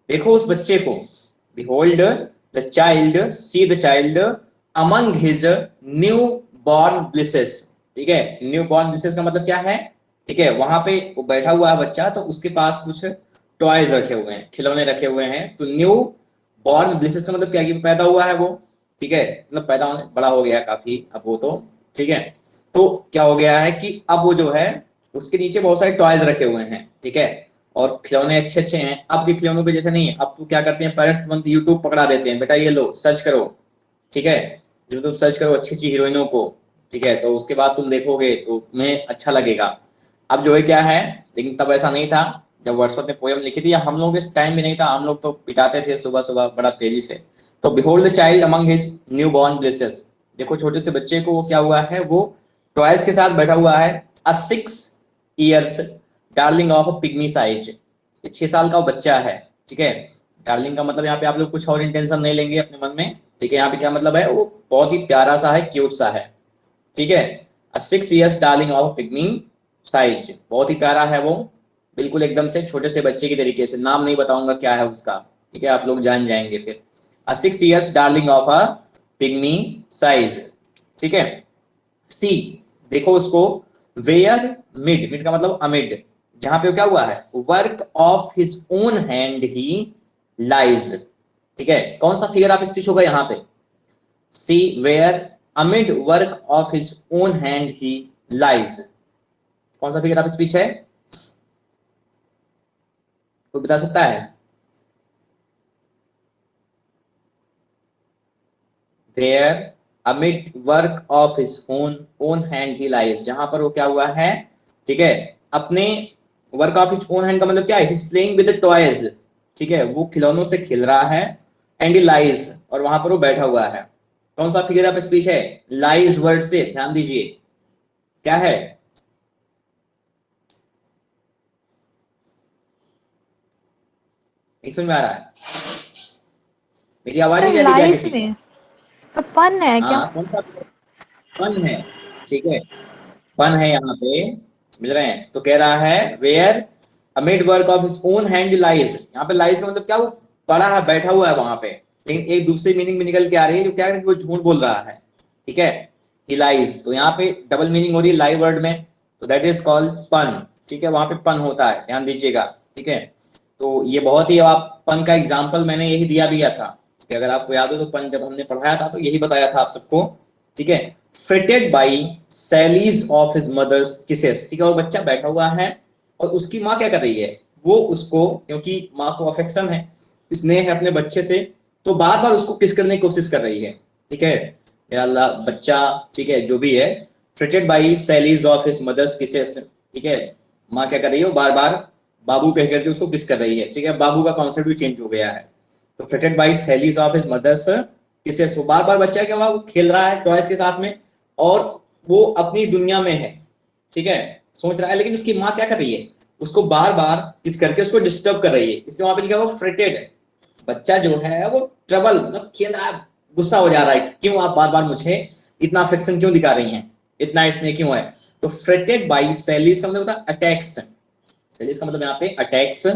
देखो उस बच्चे को, behold the child, see the child among his new born blisses. ठीक है, न्यू बॉर्न ब्लिसेस का मतलब क्या है? ठीक है, वहां पे वो बैठा हुआ है बच्चा, तो उसके पास कुछ टॉयज रखे हुए हैं, खिलौने रखे हुए हैं। तो न्यू बॉर्न ब्लिसेस का मतलब क्या, कि पैदा हुआ है वो। ठीक है, मतलब पैदा होने बड़ा हो गया काफी अब वो तो। ठीक है, तो क्या हो गया है कि अब वो जो है उसके नीचे बहुत सारे टॉयज रखे हुए हैं। ठीक है, और खिलौने अच्छे अच्छे हैं। अब के खिलौनों के जैसे नहीं है। अब तो क्या करते हैं पेरेंट्स, तुरंत यूट्यूब पकड़ा देते हैं, बेटा ये लो सर्च करो। ठीक है, यूट्यूब सर्च करो अच्छी अच्छी हीरोइनों को। ठीक है, तो उसके बाद तुम देखोगे तो तुम्हें अच्छा लगेगा। अब जो है क्या है, लेकिन तब ऐसा नहीं था। जब वर्ड्सवर्थ ने पोयम लिखी थी, या हम लोग इस टाइम भी नहीं था, हम लोग तो पिटाते थे सुबह सुबह बड़ा तेजी से। तो behold the child among his new born blisses, देखो छोटे से बच्चे को क्या हुआ है, वो टॉयज के साथ बैठा हुआ है। अ 6 years darling of a pygmy size, 6 साल का वो बच्चा है। ठीक है, डार्लिंग का मतलब यहाँ पे आप लोग कुछ और इंटेंशन नहीं लेंगे अपने मन में। ठीक है, यहाँ पे क्या मतलब है, वो बहुत ही प्यारा सा है, क्यूट सा है। ठीक है, 6 years darling of pygmy size, बहुत ही प्यारा है वो, बिल्कुल एकदम से छोटे से बच्चे की तरीके से। नाम नहीं बताऊंगा क्या है उसका, ठीक है, आप लोग जान जाएंगे फिर। 6 years darling of a pygmy size. ठीक है, सी, देखो उसको, वेयर मिड, मिड का मतलब अमिड, जहां पे क्या हुआ है, work of his own hand he lies. ठीक है, कौन सा फिगर ऑफ स्पीच होगा यहाँ पे? See where amid work of his own hand he lies, कौन सा फिगर ऑफ स्पीच है? कोई बता सकता है? Where amid work of his own own hand he lies, जहां पर वो क्या हुआ है, ठीक है, अपने work of his own hand का मतलब क्या है, हिज प्लेइंग विद टॉयज। ठीक है, वो खिलौनों से खेल रहा है। एंड ही लाइज, और वहां पर वो बैठा हुआ है। कौन सा फिगर ऑफ स्पीच है? लाइज वर्ड से ध्यान दीजिए, क्या है? नहीं समझ में आ रहा है? मेरी आवाज नहीं जा रही क्या लाइफ किसी को? में तो फन है क्या? हाँ, कौन सा? फन है। ठीक है, फन है यहाँ पे, समझ रहे हैं? तो कह रहा है where amid work of his own hand lies, यहाँ पे लाइज का मतलब क्या, वो पड़ा है, बैठा हुआ है वहां पे। लेकिन एक दूसरी मीनिंग में निकल के आ रही है, जो क्या है कि वो झूठ बोल रहा है। ठीक है, ही लाइज, तो यहाँ पे डबल मीनिंग हो रही है लाई वर्ड में, तो दैट इज कॉल्ड पन। ठीक है, वहां पे पन होता है, ध्यान दीजिएगा। ठीक है, तो ये बहुत ही, आप पन का एग्जाम्पल मैंने यही दिया भी था कि अगर आपको याद हो तो, पन जब हमने पढ़ाया था तो यही बताया था आप सबको। ठीक है, fretted by sallies of his mother's kisses. ठीक है, वो बच्चा बैठा हुआ है और उसकी माँ क्या कर रही है, वो उसको, क्योंकि माँ को अफेक्शन है, स्नेह है अपने बच्चे से, तो बार बार उसको किस करने की कोशिश कर रही है। ठीक है, या अल्लाह बच्चा, ठीक है जो भी है, fretted by sallies of his mother's kisses. ठीक है, माँ क्या कर रही है, बार बार बाबू कह करके उसको किस कर रही है। ठीक है, बाबू का कॉन्सेप्ट भी चेंज हो गया है। तो fretted by sallies of his mother's kisses, वो बार बार बच्चा क्या हुआ, वो खेल रहा है टॉयज के साथ में, और वो अपनी दुनिया में है। ठीक है, सोच रहा है, लेकिन उसकी माँ क्या कर रही है, उसको बार बार किस करके उसको डिस्टर्ब कर रही है, इसलिए वहां पे लिखा हुआ फ्रिटेड। बच्चा जो है वो ट्रबल, मतलब खेल रहा है, गुस्सा हो जा रहा है कि क्यों आप बार बार मुझे इतना अफेक्शन क्यों दिखा रही हैं, इतना स्नेह क्यों है। तो फ्रेटेड बाई सैलीज का मतलब होता है अटैक्स, सैलीज का मतलब यहाँ पे attacks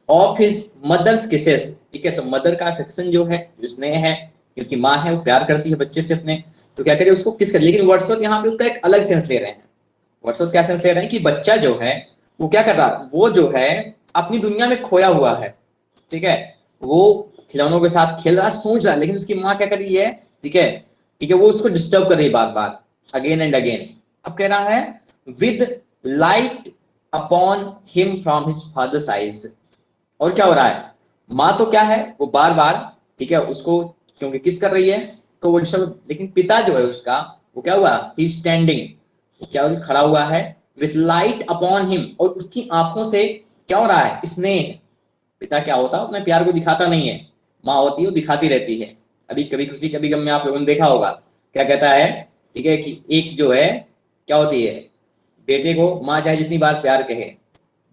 of his mother's kisses. ठीक है, तो मदर का अफेक्शन जो है, जो स्नेह है, क्योंकि माँ है वो प्यार करती है बच्चे से अपने, तो क्या करे उसको किस कर। लेकिन वर्ड्सवर्थ यहाँ पे उसका एक अलग सेंस ले रहे हैं। वर्ड्सवर्थ क्या सेंस ले रहे हैं कि बच्चा जो है वो क्या कर रहा है, वो जो है अपनी दुनिया में खोया हुआ है। ठीक है, वो खिलौनों के साथ खेल रहा है, सोच रहा है, लेकिन उसकी माँ क्या कर रही है, ठीक है, ठीक है, वो उसको डिस्टर्ब कर रही है बार बार, अगेन एंड अगेन। अब कह रहा है with light upon him from his fathers eyes, और क्या हो रहा है, माँ तो क्या है, वो बार बार, ठीक है, उसको क्योंकि किस कर रही है, तो वो डिस्टर्ब, लेकिन पिता जो है उसका, वो क्या हुआ, ही स्टैंडिंग, क्या खड़ा हुआ है, विथ लाइट अपॉन हिम, और उसकी आंखों से क्या हो रहा है, स्नेह। पिता क्या होता है, अपने प्यार को दिखाता नहीं है, माँ होती है वो दिखाती रहती है। अभी कभी खुशी कभी गम में आप लोगों ने देखा होगा, क्या कहता है, ठीक है, कि एक जो है क्या होती है, बेटे को माँ चाहे जितनी बार प्यार कहे,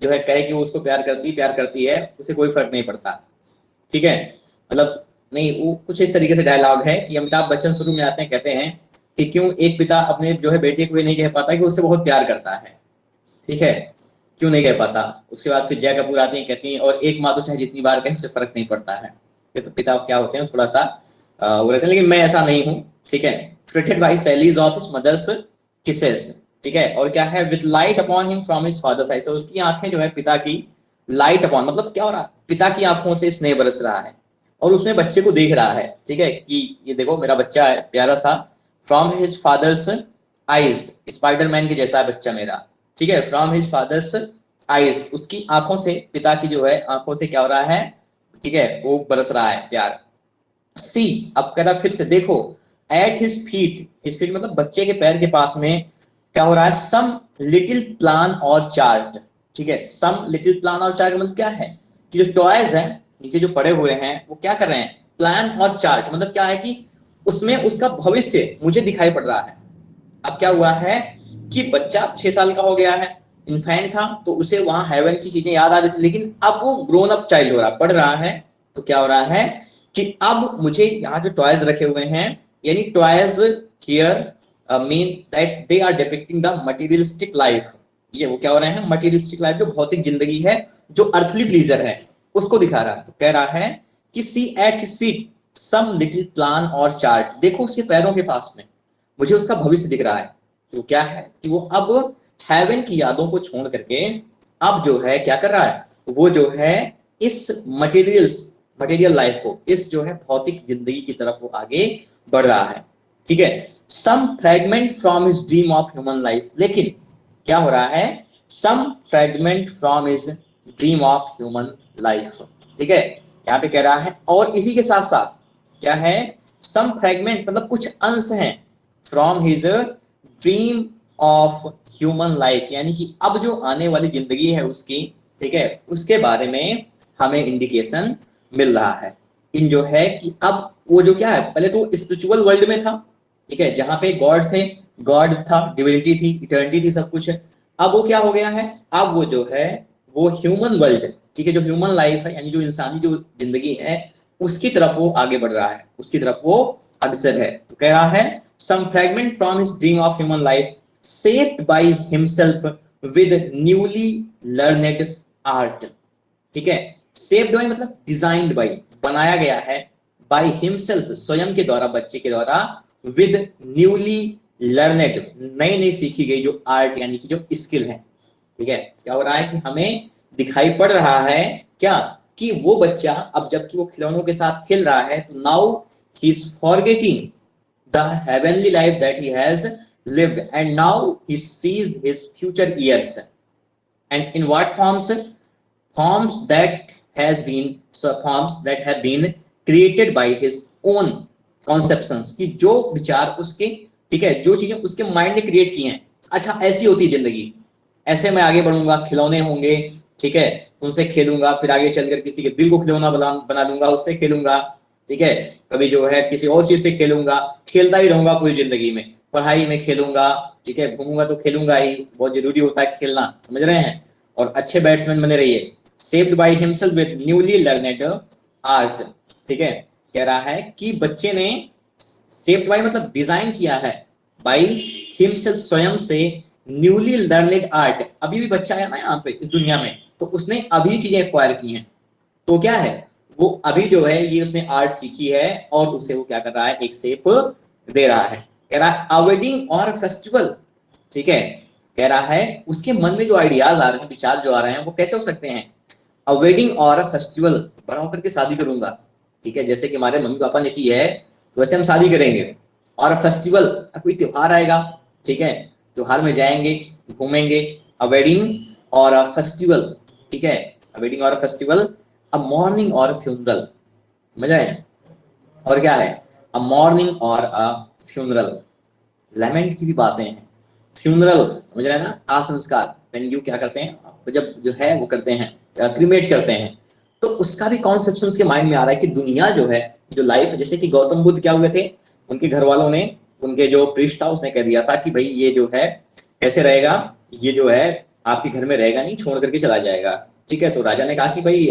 जो है कहे कि वो उसको प्यार करती है, उसे कोई फर्क नहीं पड़ता। ठीक है, मतलब नहीं, वो कुछ इस तरीके से डायलॉग है कि अमिताभ बच्चन शुरू में आते हैं, कहते हैं कि क्यों एक पिता अपने जो है बेटे को ये नहीं कह पाता कि उससे बहुत प्यार करता है। ठीक है, क्यों नहीं कह पाता। उसके बाद फिर जय कपूर आती है, कहती हैं और एक माँ तो चाहे जितनी बार कहे उससे फर्क नहीं पड़ता है। ये तो पिता क्या होते हैं थोड़ा सा वो रहते हैं, लेकिन मैं ऐसा नहीं हूँ, ठीक है। Fretted by sallies of his mother's kisses, ठीक है। और क्या है, with light upon him from his father's eyes, उसकी आंखें जो है पिता की लाइट अपॉन मतलब क्या हो रहा है, पिता की आंखों से स्नेह बरस रहा है और उसने बच्चे को देख रहा है, ठीक है, कि ये देखो मेरा बच्चा है प्यारा सा। From his father's eyes, Spiderman के जैसा है बच्चा मेरा, ठीक है। फ्रॉम हिज फादर्स आईज, उसकी आंखों से, पिता की जो है आंखों से क्या हो रहा है, ठीक है, वो बरस रहा है प्यार। सी, अब कहता फिर से देखो, एट हिज फीट मतलब बच्चे के पैर के पास में क्या हो रहा है, सम लिटिल प्लान और चार्ट, ठीक है। सम लिटिल प्लान और चार्ट मतलब क्या है कि जो टॉयज है नीचे जो पड़े हुए हैं वो क्या कर रहे हैं, प्लान और चार्ट मतलब क्या है कि उसमें उसका भविष्य मुझे दिखाई पड़ रहा है। अब क्या हुआ है कि बच्चा 6 साल का हो गया है, इन्फेंट था तो उसे वहां हेवन की चीजें याद आ रही थी, लेकिन अब वो ग्रोन अप चाइल्ड हो रहा, पढ़ रहा है। तो क्या हो रहा है कि अब मुझे यहाँ जो टॉयज रखे हुए हैं, यानी toys here mean that they are depicting the materialistic life. ये वो क्या हो रहे हैं, मटेरियलिस्टिक लाइफ जो भौतिक जिंदगी है, जो अर्थली प्लीजर है उसको दिखा रहा है। तो कह रहा है कि see at his feet some little plan or chart, देखो उसके पैरों के पास में मुझे उसका भविष्य दिख रहा है। तो क्या है कि वो अब हेवन की यादों को छोड़ करके अब जो है क्या कर रहा है, वो जो है इस मटेरियल लाइफ को, इस जो है भौतिक जिंदगी की तरफ वो आगे बढ़ रहा है, ठीक है। Some fragment from his dream of human life, लेकिन क्या हो रहा है, some fragment from his dream of human life, ठीक है। यहाँ पे कह रहा है और इसी के साथ साथ क्या है, सम फ्रेगमेंट मतलब कुछ अंश हैं from his dream of human life, यानी कि अब जो आने वाली जिंदगी है उसकी, ठीक है, उसके बारे में हमें इंडिकेशन मिल रहा है। इन जो है कि अब वो जो क्या है, पहले तो स्पिरिचुअल वर्ल्ड में था, ठीक है, जहां पे गॉड थे, गॉड था, डिविनिटी थी, इटर्निटी थी, सब कुछ है। अब वो क्या हो गया है, अब वो जो है वो ह्यूमन वर्ल्ड, ठीक है, जो ह्यूमन लाइफ है यानी जो इंसानी जो जिंदगी है उसकी तरफ वो आगे बढ़ रहा है, उसकी तरफ वो अग्रसर है। तो कह रहा है some fragment from his dream of human life shaped by himself with newly learned art, ठीक है। shaped by मतलब designed by, बनाया गया है, by himself स्वयं के द्वारा, बच्चे के द्वारा, with newly learned नई नई सीखी गई जो आर्ट यानी कि जो स्किल है, ठीक है। क्या हो रहा है कि हमें दिखाई पड़ रहा है क्या कि वो बच्चा अब जबकि वो खिलौनों के साथ खेल रहा है तो now he is forgetting the heavenly life that he has lived, and now he sees his future years, and in what forms, forms that has been, so forms that have been created by his own conceptions, कि जो विचार उसके, ठीक है, जो चीजें उसके mind ने क्रिएट की हैं। अच्छा ऐसी होती है जिंदगी, ऐसे मैं आगे बढ़ूंगा, खिलौने होंगे, ठीक है, उनसे खेलूंगा, फिर आगे चलकर किसी के दिल को खिलौना बना लूंगा, उससे खेलूंगा, ठीक है, कभी जो है किसी और चीज से खेलूंगा, खेलता ही रहूंगा पूरी जिंदगी में, पढ़ाई में खेलूंगा, ठीक है, घूमूंगा तो खेलूंगा ही, बहुत जरूरी होता है खेलना, समझ रहे हैं। और अच्छे बैट्समैन बने रहिए। Saved by himself with newly learned art, ठीक है। कह रहा है कि बच्चे ने सेव्ड बाय मतलब डिजाइन किया है, बाय हिमसेल्फ स्वयं से, न्यूली लर्नेड आर्ट, अभी भी बच्चा है ना यहाँ पे इस दुनिया में, तो उसने अभी चीजें एक्वायर की हैं। तो क्या है, वो अभी जो है ये उसने आर्ट सीखी है और उसे वो क्या कर रहा है, एक शेप दे रहा है। कह रहा है अ वेडिंग और फेस्टिवल, ठीक है। कह रहा है उसके मन में जो आइडियाज आ रहे हैं, विचार जो आ रहे हैं वो कैसे हो सकते हैं, अ वेडिंग और अ फेस्टिवल, बड़ा होकर के शादी करूंगा, ठीक है, जैसे कि हमारे मम्मी पापा ने की है तो वैसे हम शादी करेंगे। और अ फेस्टिवल, कोई त्योहार आएगा, ठीक है, त्योहार में जाएंगे, घूमेंगे। अ वेडिंग और अ फेस्टिवल, ठीक है, अ वेडिंग और अ फेस्टिवल, अ मॉर्निंग और फ्यूनरल, समझ आए। और क्या है, अ मॉर्निंग और अ फ्यूनरल, लेमेंट की भी बातें हैं, फ्यूनरल समझ रहे हैं ना, आ संस्कार, व्हेन यू क्या करते हैं, जब जो है वो करते हैं, क्रीमेट करते हैं, तो उसका भी कॉन्सेप्शन उसके माइंड में आ रहा है कि दुनिया जो है, जो लाइफ है, जैसे कि गौतम बुद्ध क्या हुए थे, उनके घर वालों ने, उनके जो प्रीस्ट था उसने कह दिया था कि भाई ये जो है कैसे रहेगा, ये जो है आपके घर में रहेगा नहीं, छोड़ करके चला जाएगा, ठीक है। तो राजा ने कहा कि भाई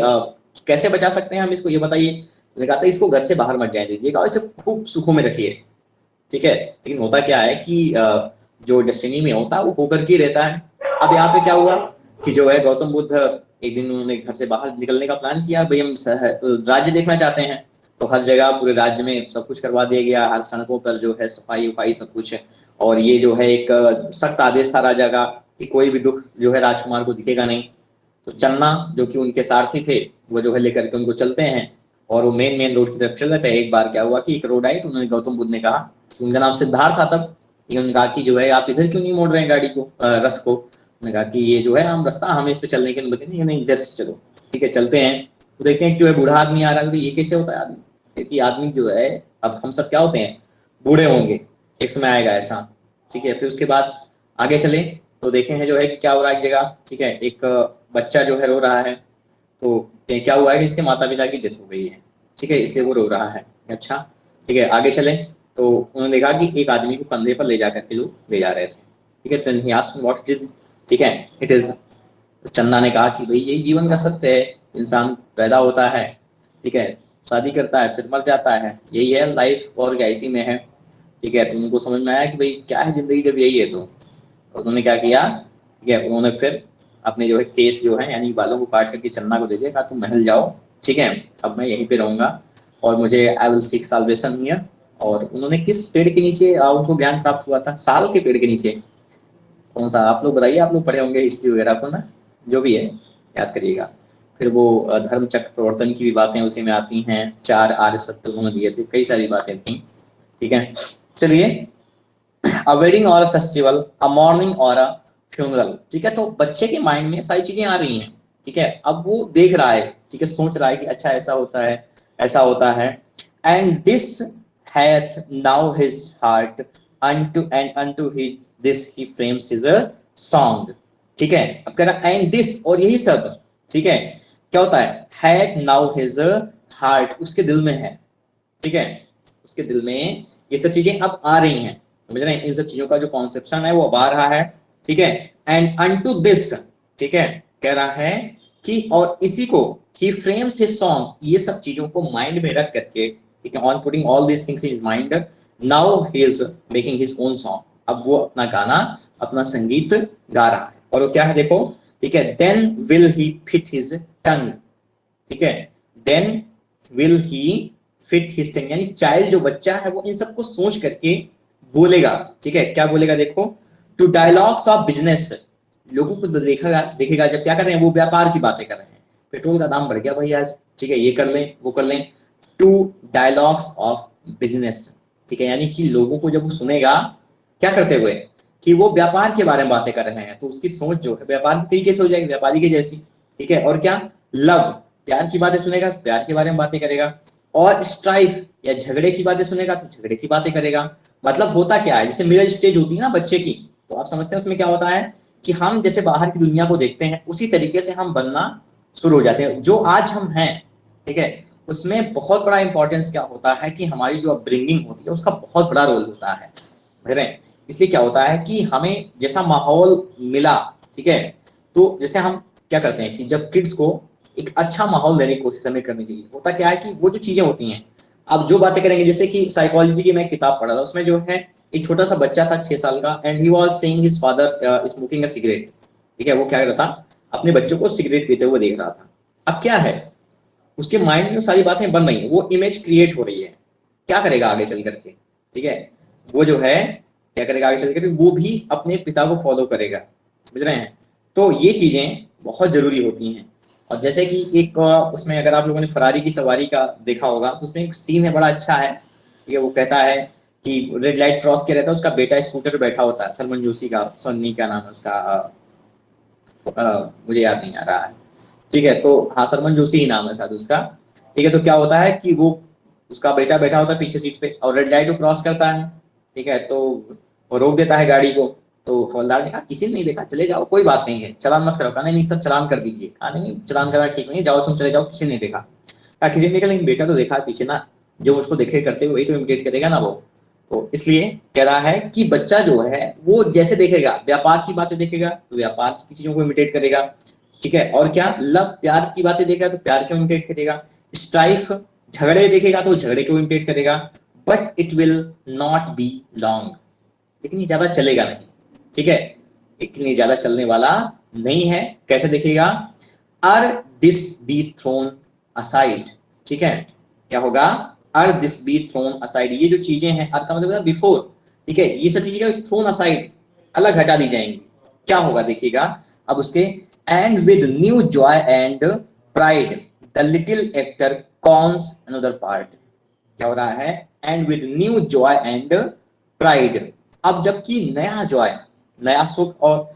कैसे बचा सकते हैं हम इसको, ये बताइए। उन्होंने कहा था इसको घर से बाहर मत जाए दीजिएगा, इसे खूब सुखों में रखिए, ठीक है। लेकिन होता क्या है कि जो डेस्टिनी में होता है वो होकर के रहता है। अब यहाँ पे क्या हुआ कि जो है गौतम बुद्ध एक दिन उन्होंने घर से बाहर निकलने का प्लान किया, भाई हम राज्य देखना चाहते हैं। तो हर जगह पूरे राज्य में सब कुछ करवा दिया गया, हर सड़कों पर जो है सफाई उफाई सब कुछ है। और ये जो है एक सख्त आदेश था राजा का कि कोई भी दुख जो है राजकुमार को दिखेगा नहीं। तो चन्ना जो कि उनके सारथी थे, वो जो है लेकर के उनको चलते हैं और वो मेन रोड की तरफ चल रहे थे। एक बार क्या हुआ कि एक रोड आई, तो उन्होंने गौतम बुद्ध ने कहा, उनका नाम सिद्धार्थ था तब, उन्होंने कहा कि जो है आप इधर क्यों नहीं मोड़ रहे हैं गाड़ी को, रथ को। उन्होंने कहा कि ये जो है आम रास्ता, हमें इस पे चलने की अनुमति नहीं है, नहीं इधर से चलो। ठीक है, चलते हैं तो देखते हैं कि जो है बूढ़ा आदमी आ रहा है। ये कैसे होता है आदमी, क्योंकि आदमी जो है, अब हम सब क्या होते हैं, बूढ़े होंगे, एक समय आएगा ऐसा। ठीक है, फिर उसके बाद आगे चले तो देखे हैं जो है कि क्या हो रहा है एक जगह। ठीक है, एक बच्चा जो है रो रहा है। तो क्या हुआ है कि इसके माता पिता की डेथ हो गई है। ठीक है, इसलिए वो रो रहा है। अच्छा, ठीक है, आगे चले तो उन्होंने देखा कि एक आदमी को कंधे पर ले जा करके लोग ले जा रहे थे। ठीक है, then he asked what it is। ठीक है, इट इज। चन्ना ने कहा कि भाई यही जीवन का सत्य है, इंसान पैदा होता है, ठीक है, शादी करता है, फिर मर जाता है, यही है लाइफ, और क्या इसी में है। ठीक है, तो उनको समझ में आया कि भाई क्या है जिंदगी जब यही है। तो उन्होंने क्या किया, ठीक है, उन्होंने फिर अपने जो है केस जो है यानी बालों को काट करके चन्ना को दे दिया, कहा तुम महल जाओ, ठीक है, अब मैं यहीं पे रहूंगा और मुझे I will seek salvation here. और उन्होंने किस पेड़ के नीचे उनको ज्ञान प्राप्त हुआ था, साल के पेड़ के नीचे। कौन सा, आप लोग बताइए, आप लोग पढ़े होंगे हिस्ट्री वगैरह को ना, जो भी है याद करिएगा। फिर वो धर्म चक्र प्रवर्तन की भी बातें उसी में आती हैं, 4 आर्य सत्य उन्होंने दिए थे, कई सारी बातें थी। ठीक है, चलिए, अ वेडिंग और अ फेस्टिवल, अ मॉर्निंग और अ फ्यूनरल। ठीक है, तो बच्चे के माइंड में सारी चीजें आ रही हैं। ठीक है, अब वो देख रहा है, ठीक है, सोच रहा है कि अच्छा ऐसा होता है, ऐसा होता है। And this hath now his heart unto his this he frames his a song। ठीक है, अब कह रहा एंड दिस, और यही सब, ठीक है, क्या होता है, hath now his heart, उसके दिल में है। ठीक है, उसके दिल में ये सब चीजें अब आ रही हैं, समझ रहे हैं, इन सब चीजों का जो कॉन्सेप्शन है वो अब आ रहा है। ठीक है, एंड अनटू दिस, ठीक है, कह रहा है कि और इसी को ही फ्रेम्स हिज सॉन्ग, ये सब चीजों को माइंड में रख करके, ठीक है, on putting all these things in mind, now he is making his own song. अब वो अपना गाना, अपना संगीत गा रहा है। और वो क्या है देखो, ठीक है, then will he fit his tongue. ठीक है, then will he fit his tongue, यानी चाइल्ड जो बच्चा है वो इन सबको सोच करके बोलेगा। ठीक है, क्या बोलेगा देखो, टू डायलॉग्स ऑफ बिजनेस, लोगों को देखेगा, देखेगा जब क्या कर रहे हैं, वो व्यापार की बातें कर रहे हैं, पेट्रोल का दाम बढ़ गया भाई आज, ठीक है, ये कर लें वो कर लें, टू डायलॉग्स ऑफ बिजनेस। ठीक है, यानी कि लोगों को जब वो सुनेगा क्या करते हुए, कि वो व्यापार के बारे में बातें कर रहे हैं, तो उसकी सोच जो है व्यापार के तरीके से हो जाएगी, व्यापारी के जैसी। ठीक है, और क्या, लव, प्यार की बातें सुनेगा तो प्यार के बारे में बातें करेगा, और स्ट्राइफ या झगड़े की बातें सुनेगा तो झगड़े की बातें करेगा। मतलब होता क्या है, जैसे मिडिल स्टेज होती है ना बच्चे की, तो आप समझते हैं उसमें क्या होता है कि हम जैसे बाहर की दुनिया को देखते हैं उसी तरीके से हम बनना शुरू हो जाते हैं, जो आज हम हैं। ठीक है, उसमें बहुत बड़ा इंपॉर्टेंस क्या होता है कि हमारी जो अपब्रिंगिंग होती है उसका बहुत बड़ा रोल होता है, समझ रहे हैं। इसलिए क्या होता है कि हमें जैसा माहौल मिला, ठीक है, तो जैसे हम क्या करते हैं कि जब किड्स को एक अच्छा माहौल देने की कोशिश हमें करनी चाहिए। होता क्या है कि वो जो चीजें होती हैं, अब जो बातें करेंगे, जैसे कि साइकोलॉजी की मैं किताब पढ़ा था, उसमें जो है एक छोटा सा बच्चा था 6 साल का, and he was seeing his father smoking a cigarette. ठीक है, वो क्या कर रहा था, अपने बच्चों को सिगरेट पीते हुए देख रहा था। अब क्या है, उसके माइंड में सारी बातें बन रही हैं, वो इमेज क्रिएट हो रही है। क्या करेगा आगे चल करके, ठीक है, वो जो है क्या करेगा आगे चल करके, वो भी अपने पिता को फॉलो करेगा, समझ रहे हैं। तो ये चीजें बहुत जरूरी होती हैं। और जैसे कि एक उसमें अगर आप लोगों ने फरारी की सवारी का देखा होगा, तो उसमें एक सीन है बड़ा अच्छा है। ठीक है, वो कहता है कि रेड लाइट क्रॉस किया रहता है, उसका बेटा स्कूटर पर बैठा होता है, सलमान जोशी का, सन्नी का नाम है उसका, मुझे याद नहीं आ रहा है। ठीक है, तो हाँ, सरमन जोशी ही नाम है शायद उसका। ठीक है, तो क्या होता है कि वो उसका बेटा बैठा होता है पीछे सीट पे, और रेड लाइट को क्रॉस करता है। ठीक है, तो वो रोक देता है गाड़ी को। तो हवलदार ने कहा किसी ने नहीं देखा, चले जाओ, कोई बात नहीं है, चलान मत करो। कहा नहीं सर, चलान कर दीजिए। कहा नहीं, चलान करना ठीक नहीं है, जाओ तुम चले जाओ, किसी ने नहीं देखा। कहा किसी ने देखा, लेकिन बेटा तो देखा है पीछे ना, जो उसको देखे करते वही तो इमिटेट करेगा ना वो। तो इसलिए कह रहा है कि बच्चा जो है वो जैसे देखेगा, व्यापार की बातें देखेगा तो व्यापार की चीजों को इमिटेट करेगा। ठीक है, और क्या, लव, प्यार की बातें देखेगा तो प्यार को इमिटेट करेगा, स्ट्राइफ, झगड़े देखेगा तो झगड़े को इमिटेट करेगा। But it will not be long, लेकिन ये ज्यादा चलेगा नहीं। ठीक है, लेकिन ये ज्यादा चलने वाला नहीं है, कैसे देखिएगा, are this be thrown aside, ठीक है, क्या होगा, are this be thrown aside, ये जो चीजें हैं, आर का मतलब बिफोर, ठीक है, ये सब चीजें थ्रोन असाइड, अलग हटा दी जाएंगी, क्या होगा देखिएगा अब उसके, and with new Joy and pride the little actor cons another part, क्या हो रहा है, and with new Joy and pride, अब जबकि नया जॉय, नया सुख और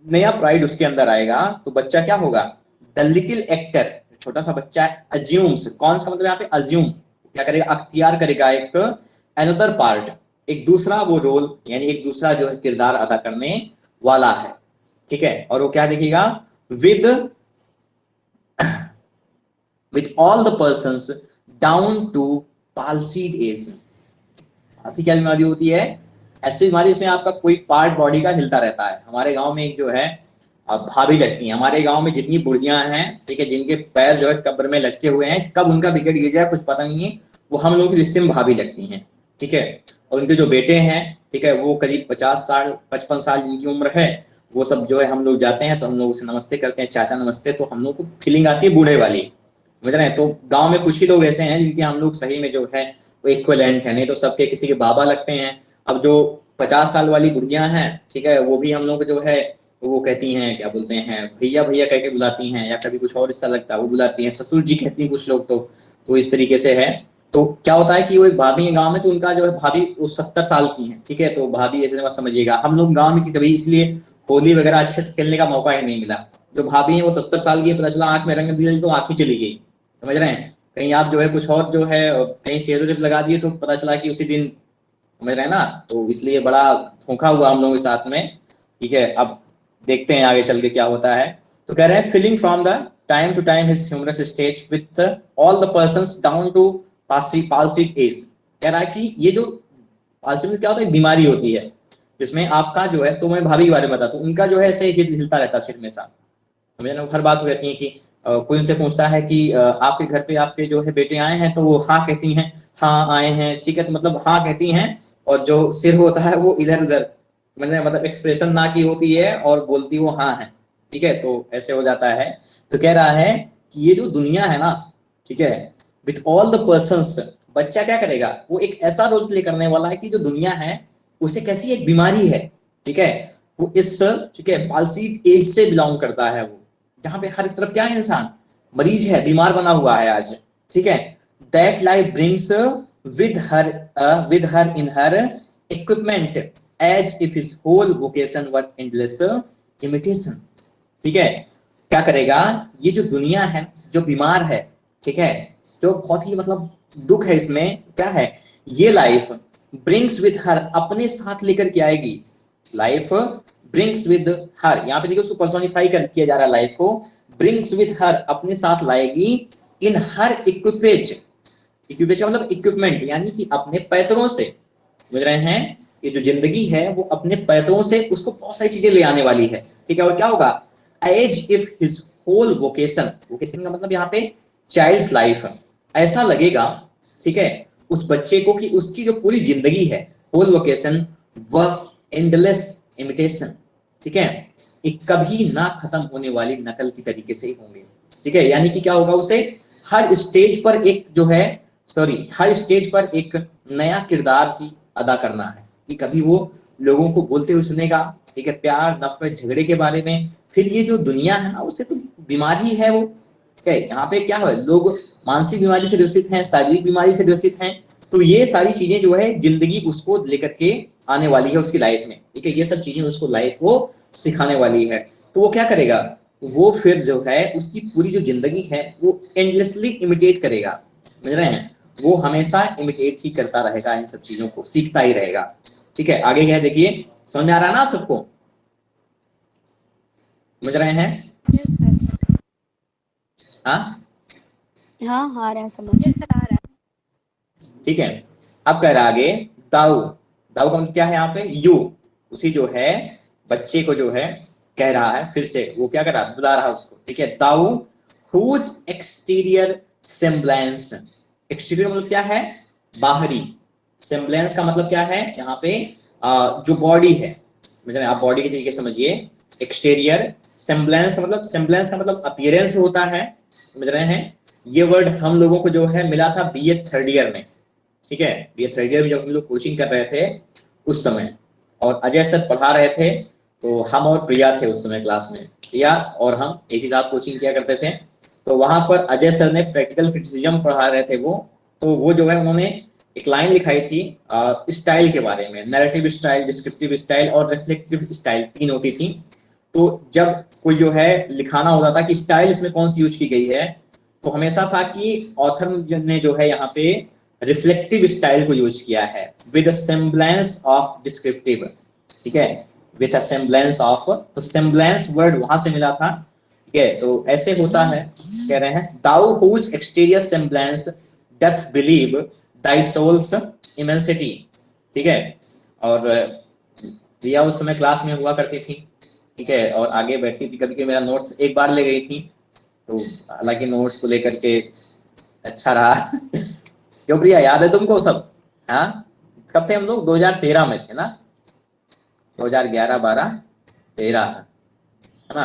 नया प्राइड उसके अंदर आएगा, तो बच्चा क्या होगा, द लिटिल एक्टर, छोटा सा बच्चा अज्यूम्स, कौन सा मतलब यहाँ पे अज्यूम, क्या करेगा, अख्तियार करेगा एक अनदर पार्ट, एक दूसरा वो रोल, यानी एक दूसरा जो है किरदार अदा करने वाला है, ठीक है, और वो क्या देखिएगा, with with all the persons down to palsied age, ऐसी क्या बीमारी होती है, ऐसी बीमारी इसमें आपका कोई पार्ट बॉडी का हिलता रहता है, हमारे गांव में एक जो है भाभी लगती हैं, हमारे गांव में जितनी बुढ़ियां हैं, ठीक है, जिनके पैर जो है कब्र में लटके हुए हैं, कब उनका विकेट गिर जाए कुछ पता नहीं है, वो हम लोग के रिश्ते में भाभी लगती हैं, ठीक है, और उनके जो बेटे हैं, ठीक है, वो करीब 50 साल 55 साल जिनकी उम्र है, वो सब जो है हम लोग जाते हैं तो हम लोग उसे नमस्ते करते हैं, चाचा नमस्ते, तो हम लोग को फीलिंग आती है बूढ़े वाली, समझ रहे हैं, तो गांव में कुछ ही लोग ऐसे हैं जिनके हम लोग सही में जो है वो इक्विवेलेंट है, नहीं तो सबके किसी के बाबा लगते हैं। अब जो 50 साल वाली बुढ़िया हैं, ठीक है, वो भी हम लोग जो है वो कहती हैं, क्या बोलते हैं, भैया भैया कह के बुलाती हैं, या कभी कुछ और रिश्ता लगता है वो बुलाती हैं, ससुर जी कहती हैं कुछ लोग, तो इस तरीके से है। तो क्या होता है कि वो एक भाभी है गांव में, तो उनका जो है भाभी वो 70 साल की है, ठीक है, तो भाभी ऐसे मत समझिएगा, हम लोग गांव में कभी इसलिए होली वगैरह अच्छे से खेलने का मौका ही नहीं मिला, जो भाभी है वो 70 साल की है, पता चला आंख में रंग दिया तो आंख ही चली गई, समझ रहे हैं, कहीं आप जो है कुछ और जो है कहीं चेहरे पे लगा दिए तो पता चला कि उसी दिन, समझ रहे हैं ना, तो इसलिए बड़ा धोखा हुआ हम लोगों के साथ में, ठीक है, अब देखते हैं आगे चल के क्या होता है। तो कह रहे हैं feeling from the time to time his humorous stage with all the persons down to palsied age, कह रहा है कि ये जो पाल्सी में क्या होता है, बीमारी होती है जिसमें आपका जो है, तो मैं भाभी के बारे में बताता हूँ, उनका जो है ऐसे हिलता रहता है सिर में सा, समझ ना, हर बात हो जाती है कि कोई उनसे पूछता है कि आपके घर पे आपके जो है बेटे आए हैं, तो वो हाँ कहती हैं, हाँ आए हैं, ठीक है, तो मतलब हाँ कहती हैं, और जो सिर होता है वो इधर उधर, मतलब एक्सप्रेशन ना की होती है और बोलती वो हाँ है, ठीक है, तो ऐसे हो जाता है। तो कह रहा है कि ये जो दुनिया है ना, ठीक है, विथ ऑल द पर्सन्स, बच्चा क्या करेगा, वो एक ऐसा रोल प्ले करने वाला है कि जो दुनिया है उसे कैसी एक बीमारी है, ठीक है, वो इस, ठीक है, पाल्सीड एज से बिलोंग करता है, वो जहां पे हर तरफ क्या है, इंसान मरीज है, बीमार बना हुआ है आज, ठीक है, that life brings with her in her equipment as if his whole vocation were endless imitation, ठीक है, क्या करेगा, ये जो दुनिया है जो बीमार है, ठीक है, जो बहुत ही मतलब दुख है इसमें, क्या है, ये लाइफ ब्रिंग्स विद हर, अपने साथ लेकर के आएगी, लाइफ ब्रिंग्स विद हर, यहाँ पे देखिए उसको पर्सोनिफाई किया जा रहा है, लाइफ को ब्रिंग्स विद हर, अपने साथ लाएगी, इन हर इक्विपेज, इक्विपेज का मतलब इक्विपमेंट, यानी कि अपने पैतरों से, समझ रहे हैं, ये जो जिंदगी है वो अपने पैतरों से उसको बहुत सारी चीजें ले आने वाली है, ठीक है, और क्या होगा, as if his whole vocation, vocation का मतलब यहाँ पे चाइल्ड्स लाइफ, ऐसा लगेगा, ठीक है, उस बच्चे को कि उसकी जो पूरी जिंदगी है, होल वोकेशन, वह एंडलेस इमिटेशन, ठीक है, एक कभी ना खत्म होने वाली नकल की तरीके से ही होंगे, ठीक है, यानी कि क्या होगा, उसे हर स्टेज पर एक जो है, हर स्टेज पर एक नया किरदार ही अदा करना है, कि कभी वो लोगों को बोलते हुए सुनेगा, ठीक है, प्यार नफरत झगड़े के बारे में, फिर ये जो दुनिया है ना उसे तो बीमारी है वो, ठीक है, यहाँ पे क्या है, लोग मानसिक बीमारी से ग्रसित हैं, शारीरिक बीमारी से ग्रसित हैं, तो ये सारी चीजें जो है जिंदगी उसको लेकर के आने वाली है उसकी लाइफ में, ठीक है, ये सब चीजें उसको लाइफ को सिखाने वाली है, तो वो क्या करेगा, वो फिर जो है उसकी पूरी जो जिंदगी है वो एंडलेसली इमिटेट करेगा, समझ रहे हैं, वो हमेशा इमिटेट ही करता रहेगा, इन सब चीजों को सीखता ही रहेगा, ठीक है, आगे क्या है देखिए, समझ आ रहा है ना आप सबको, समझ रहे हैं, यस सर। हाँ हाँ आ रहा है समझ। यस सर आ रहा है। ठीक है। अब कह रहा आगे, दाऊ, दाऊ का मतलब क्या है यहाँ पे, यू, उसी जो है बच्चे को जो है कह रहा है, फिर से वो क्या कर रहा है, बुला रहा है उसको, ठीक है, दाऊ हुज एक्सटीरियर सेम्बलेंस, एक्सटीरियर मतलब क्या है, बाहरी, सेम्बलेंस का मतलब क्या है यहाँ पे, जो बॉडी है, समझ रहे हैं आप, बॉडी के तरीके समझिए, एक्सटीरियर, सेम्बलेंस मतलब सेम्बलेंस का मतलब अपीयरेंस होता है, समझ रहे हैं। ये वर्ड हम लोगों को जो है मिला था बीए थर्ड ईयर में, ठीक है, बीए थर्ड ईयर में जब हम लोग कोचिंग कर रहे थे उस समय, और अजय सर पढ़ा रहे थे, तो हम और प्रिया थे उस समय क्लास में, प्रिया और हम एक ही साथ कोचिंग किया करते थे। तो वहां पर अजय सर ने प्रैक्टिकल क्रिटिसिज्म पढ़ा रहे थे वो, तो वो जो है उन्होंने एक लाइन लिखाई थी स्टाइल के बारे में, नैरेटिव स्टाइल, डिस्क्रिप्टिव स्टाइल और रिफ्लेक्टिव स्टाइल, तीन होती थी। तो जब कोई जो है लिखाना होता था कि स्टाइल इसमें कौन सी यूज की गई है, तो हमेशा था कि ऑथर ने जो है यहाँ पे रिफ्लेक्टिव स्टाइल को यूज किया है विद सेम्बलेंस ऑफ डिस्क्रिप्टिव, ठीक है, विद सेम्बलेंस ऑफ, तो सेम्बलेंस वर्ड वहां से मिला था, ठीक है। तो ऐसे होता है, कह रहे हैं thou whose exterior semblance doth belie thy soul's immensity, ठीक है। और रिया उस समय क्लास में हुआ करती थी, ठीक है, और आगे बैठती थी, कभी कभी मेरा नोट्स एक बार ले गई थी, तो हालांकि नोट्स को लेकर के अच्छा रहा क्यों प्रिया, याद है तुमको सब? हाँ, कब थे हम लोग? 2013 में थे ना, 2011 12 13, है ना,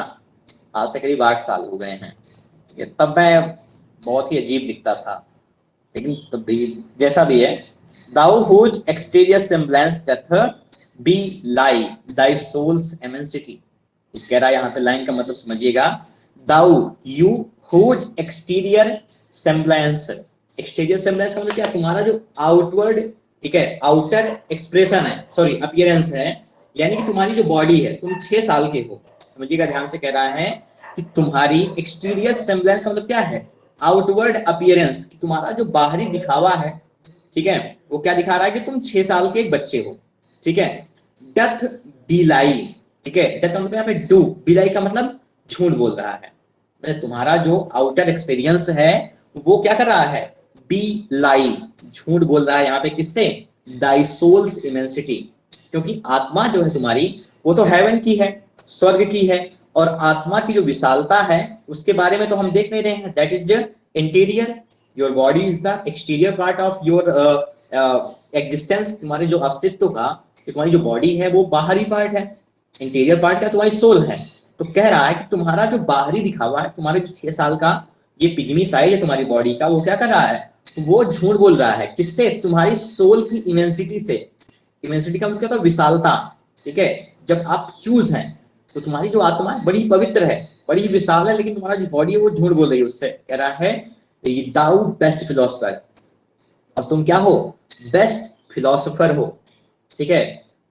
आज से करीब 8 साल हो गए हैं। तब मैं बहुत ही अजीब दिखता था, लेकिन तब भी जैसा भी है, thou whose exterior semblance doth belie thy soul's immensity, कह रहा है यहाँ पे लाइन का मतलब समझिएगा, thou you whose exterior semblance, exterior semblance का मतलब क्या, तुम्हारा जो आउटवर्ड, ठीक है, आउटर एक्सप्रेशन है, सॉरी अपीयरेंस है, यानी कि तुम्हारी जो बॉडी है, तुम 6 साल के हो, समझिएगा ध्यान से, कह रहा है कि तुम्हारी एक्सटीरियर सेम्बलेंस का मतलब क्या है, आउटवर्ड अपीयरेंस, कि तुम्हारा जो बाहरी दिखावा है, ठीक है, वो क्या दिखा रहा है कि तुम 6 साल के एक बच्चे हो, ठीक है। डथ बिलाई, ठीक है, डथ का मतलब यहाँ पे डू, बिलाई का मतलब झूठ बोल रहा है, तुम्हारा जो आउटर एक्सपीरियंस है वो क्या कर रहा है, बी लाई, झूठ बोल रहा है यहाँ पे, किससे, दाई सोल्स इमेंसिटी, क्योंकि आत्मा जो है तुम्हारी वो तो हेवन की है, स्वर्ग की है, और आत्मा की जो विशालता है उसके बारे में तो हम देख नहीं रहे हैं, that is interior, your body is the exterior part of your existence, तुम्हारे जो अस्तित्व का, तुम्हारी जो बॉडी है वो बाहरी पार्ट है, इंटीरियर पार्ट का तुम्हारी सोल है। तो कह रहा है कि तुम्हारा जो बाहरी दिखावा है, तुम्हारे जो 6 साल का ये पिग्मी साइज है तुम्हारी बॉडी का, वो क्या कर रहा है, वो झूठ बोल रहा है, किससे, तुम्हारी सोल की इमेंसिटी से, इमेंसिटी का मतलब क्या था, विशालता, ठीक है। जब आप ह्यूज हैं तो तुम्हारी जो आत्मा है बड़ी पवित्र है, बड़ी विशाल है, लेकिन तुम्हारा जो बॉडी है वो झूठ बोल रही है उससे, कह रहा है दाउ बेस्ट फिलोसफर, अब तुम क्या हो, बेस्ट फिलोसफर हो, ठीक है,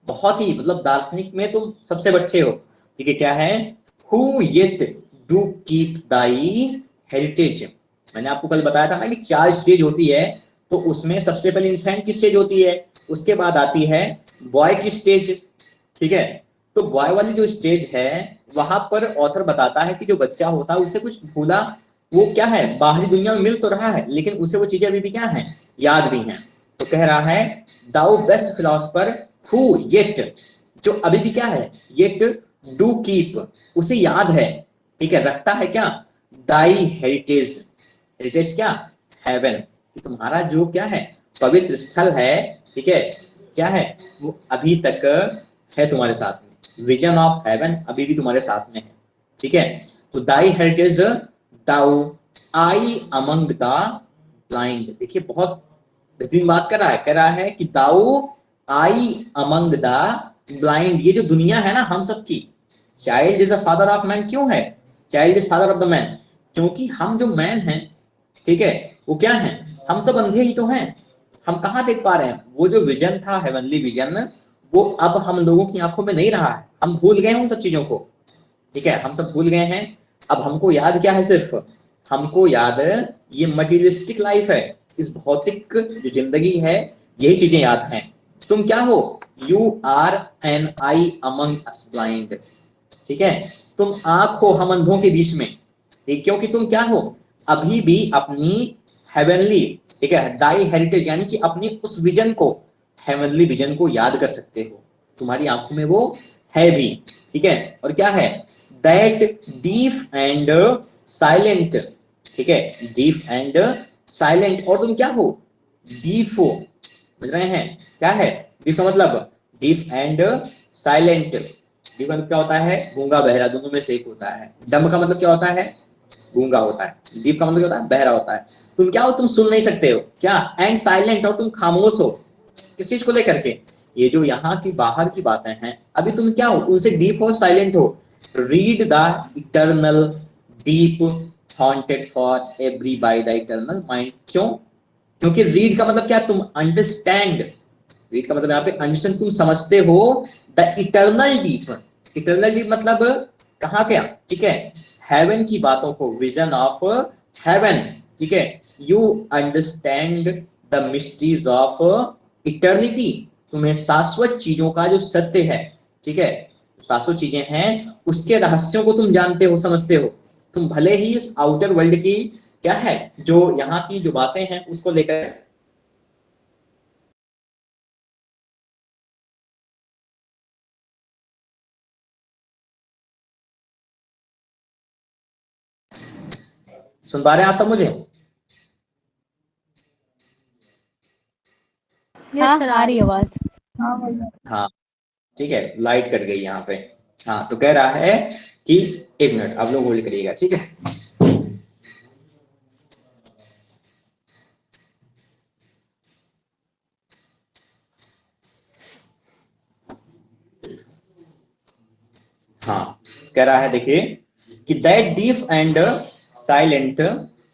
बहुत ही मतलब दार्शनिक में तुम सबसे अच्छे हो, ठीक है। क्या है, who yet do keep Dai heritage, मैंने आपको कल बताया था ना कि 4 स्टेज होती है, तो उसमें सबसे पहले इन्फेंट की स्टेज होती है, उसके बाद आती है बॉय की स्टेज, ठीक है। तो बॉय वाली जो स्टेज है वहां पर ऑथर बताता है कि जो बच्चा होता है उसे कुछ भूला, वो क्या है, बाहरी दुनिया में मिल तो रहा है, लेकिन उसे वो चीजें अभी भी क्या है, याद भी हैं। तो कह रहा है दाउ बेस्ट फिलोसफर हु येट, जो अभी भी क्या है, येट डू कीप, उसे याद है, ठीक है, रखता है क्या, दाई हेरिटेज, हेरिटेज क्या, हेवन, कि तुम्हारा जो क्या है, पवित्र स्थल है, ठीक है, क्या है, वो अभी तक है तुम्हारे साथ में, विजन ऑफ हेवन अभी भी तुम्हारे साथ में है, ठीक है। तो thy heritage thou eye among the blind, देखिए बहुत बेहतरीन बात कर रहा है, कह रहा है कि दाउ आई अमंग द ब्लाइंड, ये जो दुनिया है ना हम सबकी, child is the father of man, क्यों है, child is father of the man, क्योंकि हम जो मैन हैं, ठीक है, वो क्या है, हम सब अंधे ही तो हैं, हम कहाँ देख पा रहे हैं, वो जो विजन था हेवनली विजन, वो अब हम लोगों की आंखों में नहीं रहा है, हम भूल गए हैं उन सब चीजों को, ठीक है, हम सब भूल गए हैं। अब हमको याद क्या है, सिर्फ हमको याद ये मटीरियलिस्टिक लाइफ है, इस भौतिक जो जिंदगी है यही चीजें याद हैं। तुम क्या हो, you are an eye among us blind, ठीक है, तुम आंख हो हम अंधों के बीच में, ठीक, क्योंकि तुम क्या हो, अभी भी अपनी हेवनली, ठीक है, दाई हेरिटेज यानी कि अपनी उस विजन को, हेवनली विजन को याद कर सकते हो, तुम्हारी आंखों में वो है भी, ठीक है। और क्या है, दैट डीप एंड साइलेंट, ठीक है, डीप एंड साइलेंट, और तुम क्या हो, डीप हो, समझ रहे हैं, क्या है डीप का मतलब, डीप एंड साइलेंट, डीफ का मतलब क्या होता है, गूंगा बहरा, दोनों में से एक होता है। डम्ब का मतलब क्या होता है, गूंगा होता है। डीफ का मतलब क्या होता है, बहरा होता है। तुम क्या हो, तुम सुन नहीं सकते हो क्या, एंड साइलेंट हो, तुम खामोश हो। किस चीज को लेकर के, ये जो यहाँ की बाहर की बातें हैं, अभी तुम क्या हो, उनसे डीप हो, साइलेंट हो। Read the eternal deep haunted for every by the eternal mind. क्यों, क्योंकि रीड का मतलब क्या, तुम अंडरस्टैंड। रीड का मतलब यहाँ पे अंडरस्टैंड, तुम समझते हो the eternal deep. Eternal deep मतलब कहाँ क्या, ठीक है, हेवन की बातों को, विजन ऑफ हेवन, ठीक है। You understand the mysteries of eternity, तुम्हें शाश्वत चीजों का जो सत्य है, ठीक है, शाश्वत चीजें हैं उसके रहस्यों को तुम जानते हो, समझते हो। तुम भले ही इस आउटर वर्ल्ड की क्या है, जो यहाँ की जो बातें हैं उसको लेकर सुन पा रहे हैं आप सब मुझे? हाँ आ रही आवाज। हाँ ठीक है, लाइट कट गई यहाँ पे। हाँ तो कह रहा है कि एक मिनट आप लोग होल्ड करिएगा, ठीक है। हाँ कह रहा है देखिए कि that deep and silent